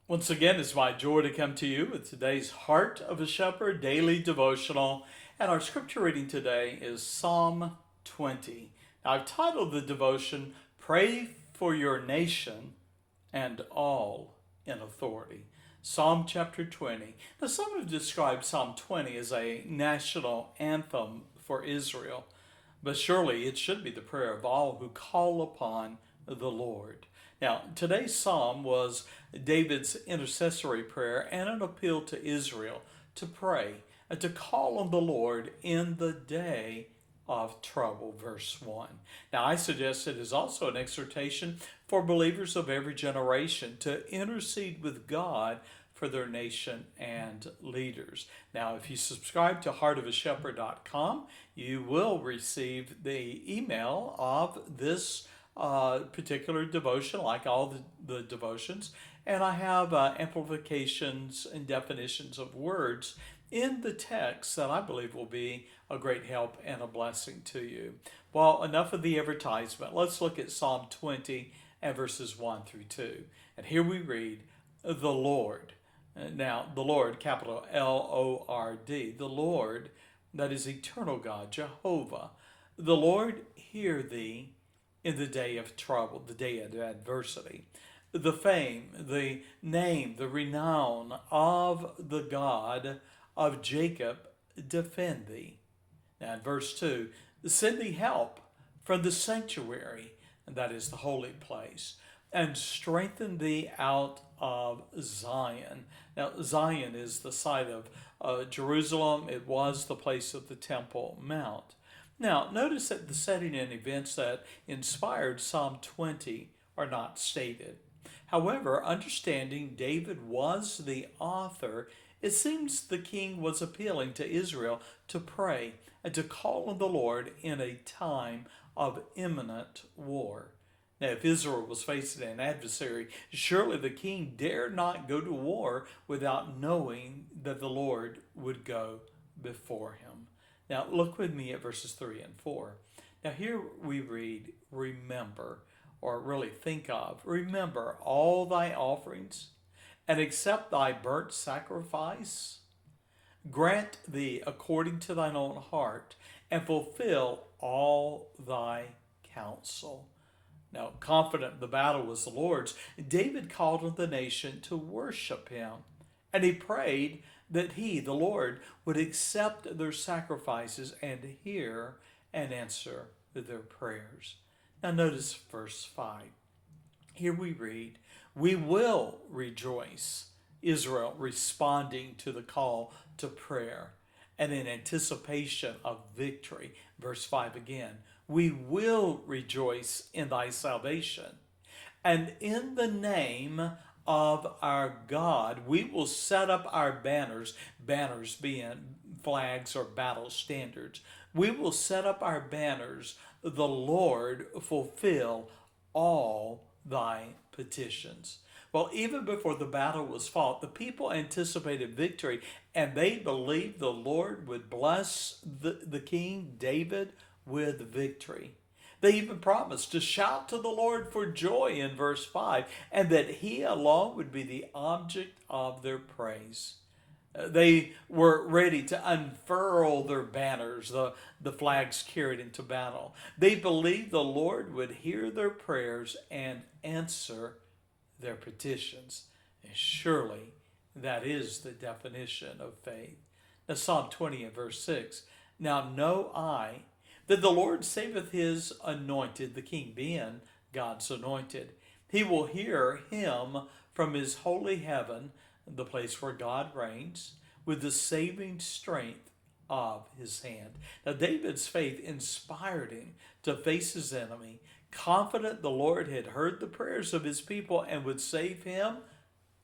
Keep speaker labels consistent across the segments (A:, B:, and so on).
A: Once again, it's my joy to come to you with today's Heart of a Shepherd daily devotional. And our scripture reading today is Psalm 20. Now, I've titled the devotion, Pray for Your Nation and All in Authority. Psalm chapter 20. Now, some have described Psalm 20 as a national anthem for Israel, but surely it should be the prayer of all who call upon the Lord. Now, today's psalm was David's intercessory prayer and an appeal to Israel to pray and to call on the Lord in the day of trouble, verse 1. Now, I suggest it is also an exhortation for believers of every generation to intercede with God for their nation and leaders. Now, if you subscribe to heartofashepherd.com, you will receive the email of this particular devotion, like all the devotions. And I have amplifications and definitions of words in the text that I believe will be a great help and a blessing to you. Well, enough of the advertisement. Let's look at Psalm 20 and verses 1 through 2. And here we read, the Lord. Now, the Lord, capital Lord, the Lord, that is eternal God, Jehovah. The Lord hear thee in the day of trouble, the day of adversity. The fame, the name, the renown of the God of Jacob defend thee. Now in verse 2, send thee help from the sanctuary, and that is the holy place, and strengthen thee out of Zion. Now Zion is the site of Jerusalem. It was the place of the Temple Mount. Now, notice that the setting and events that inspired Psalm 20 are not stated. However, understanding David was the author, it seems the king was appealing to Israel to pray and to call on the Lord in a time of imminent war. Now, if Israel was facing an adversary, surely the king dared not go to war without knowing that the Lord would go before him. Now, look with me at verses 3 and 4. Now, here we read, remember, or really think of, remember all thy offerings, and accept thy burnt sacrifice. Grant thee according to thine own heart, and fulfill all thy counsel. Now, confident the battle was the Lord's, David called on the nation to worship him, and he prayed that he, the Lord, would accept their sacrifices and hear and answer their prayers. Now notice verse 5. Here we read, we will rejoice, Israel responding to the call to prayer and in anticipation of victory. Verse 5 again, we will rejoice in thy salvation. And in the name of our God, we will set up our banners, banners being flags or battle standards. We will set up our banners, the Lord fulfill all thy petitions. Well, even before the battle was fought, the people anticipated victory and they believed the Lord would bless the king David with victory. They even promised to shout to the Lord for joy in verse 5, and that he alone would be the object of their praise. They were ready to unfurl their banners, the flags carried into battle. They believed the Lord would hear their prayers and answer their petitions. And surely that is the definition of faith. Now, Psalm 20 and verse 6. Now know I that the Lord saveth his anointed, the king being God's anointed. He will hear him from his holy heaven, the place where God reigns, with the saving strength of his hand. Now, David's faith inspired him to face his enemy, confident the Lord had heard the prayers of his people and would save him,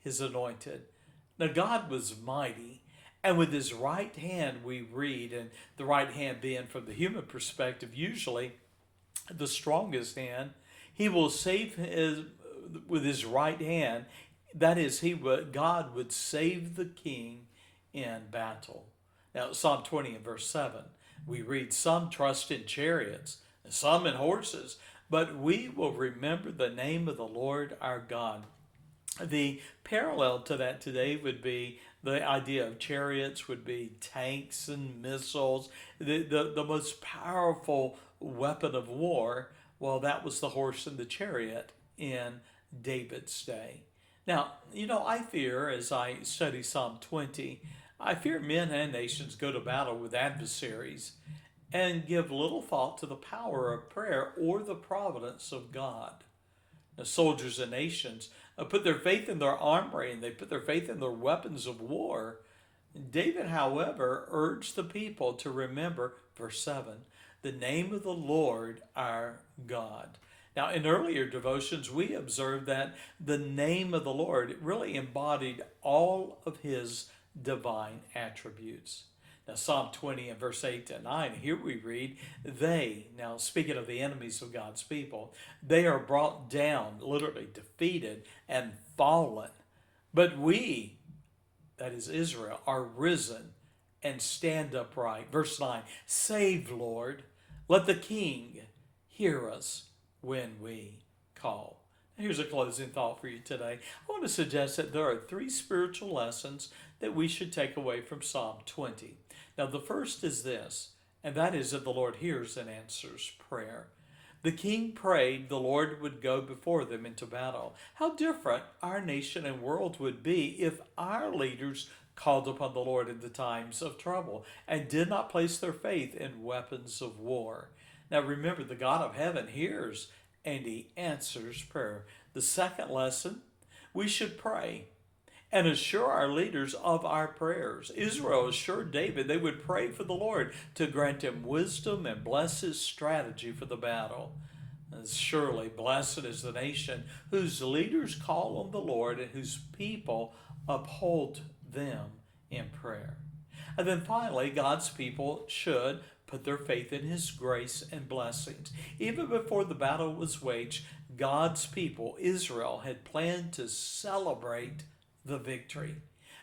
A: his anointed. Now, God was mighty. And with his right hand, we read, and the right hand being from the human perspective, usually the strongest hand, he will save with his right hand. That is, God would save the king in battle. Now, Psalm 20 and verse 7, we read, some trust in chariots, and some in horses, but we will remember the name of the Lord our God. The parallel to that today would be the idea of chariots would be tanks and missiles. The most powerful weapon of war, well, that was the horse and the chariot in David's day. Now, I fear as I study Psalm 20, I fear men and nations go to battle with adversaries and give little thought to the power of prayer or the providence of God. The soldiers and nations put their faith in their armory and they put their faith in their weapons of war. David, however, urged the people to remember, verse 7, the name of the Lord our God. Now, in earlier devotions, we observed that the name of the Lord really embodied all of his divine attributes. Now, Psalm 20 and verse 8 to 9, here we read, they, now speaking of the enemies of God's people, they are brought down, literally defeated and fallen. But we, that is Israel, are risen and stand upright. Verse 9, save, Lord, let the King hear us when we call. Here's a closing thought for you today. I want to suggest that there are 3 spiritual lessons that we should take away from Psalm 20. Now, the first is this, and that is that the Lord hears and answers prayer. The king prayed the Lord would go before them into battle. How different our nation and world would be if our leaders called upon the Lord in the times of trouble and did not place their faith in weapons of war. Now, remember, the God of heaven hears and he answers prayer. The second lesson, we should pray and assure our leaders of our prayers. Israel assured David they would pray for the Lord to grant him wisdom and bless his strategy for the battle. And surely blessed is the nation whose leaders call on the Lord and whose people uphold them in prayer. And then finally, God's people should put their faith in his grace and blessings. Even before the battle was waged, God's people, Israel, had planned to celebrate the victory.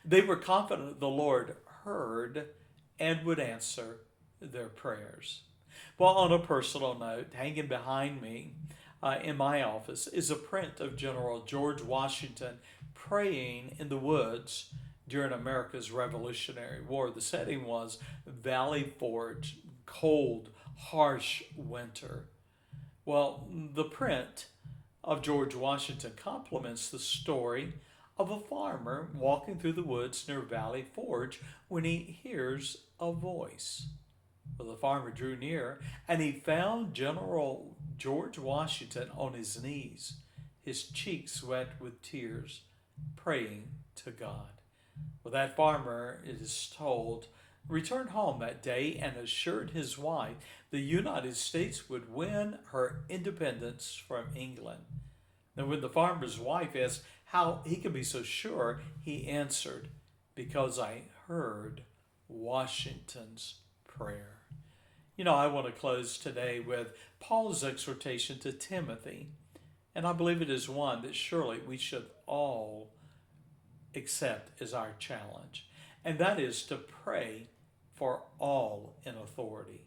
A: They were confident the Lord heard and would answer their prayers. Well, on a personal note, hanging behind me in my office is a print of General George Washington praying in the woods during America's Revolutionary War. The setting was Valley Forge, cold, harsh winter. Well, the print of George Washington complements the story of a farmer walking through the woods near Valley Forge when he hears a voice. Well, the farmer drew near and he found General George Washington on his knees, his cheeks wet with tears, praying to God. Well, that farmer, it is told, returned home that day and assured his wife the United States would win her independence from England. And when the farmer's wife asked how he could be so sure, he answered, because I heard Washington's prayer. I want to close today with Paul's exhortation to Timothy, and I believe it is one that surely we should all accept as our challenge, and that is to pray for all in authority.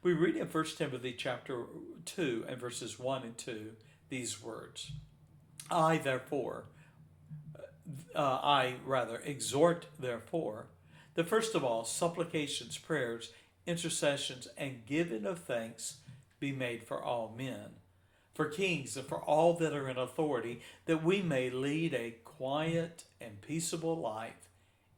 A: We read in 1 Timothy chapter 2 and verses 1 and 2 these words, I exhort therefore, that first of all supplications, prayers, intercessions, and giving of thanks be made for all men, for kings and for all that are in authority, that we may lead a quiet and peaceable life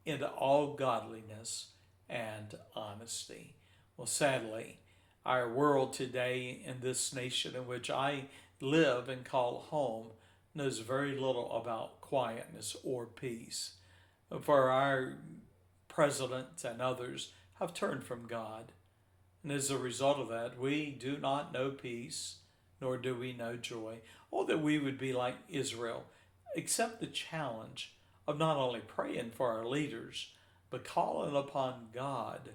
A: into all godliness and honesty. Well, sadly, our world today in this nation in which I live and call home knows very little about quietness or peace. For our presidents and others have turned from God. And as a result of that, we do not know peace, nor do we know joy. Or that we would be like Israel, accept the challenge of not only praying for our leaders, but calling upon God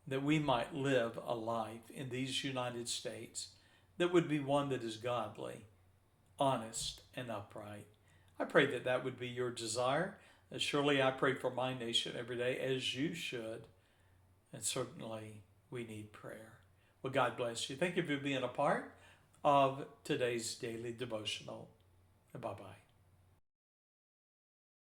A: that we might live a life in these United States that would be one that is godly, honest, and upright. I pray that that would be your desire. Surely I pray for my nation every day, as you should. And certainly we need prayer. Well, God bless you. Thank you for being a part of today's daily devotional. Bye-bye.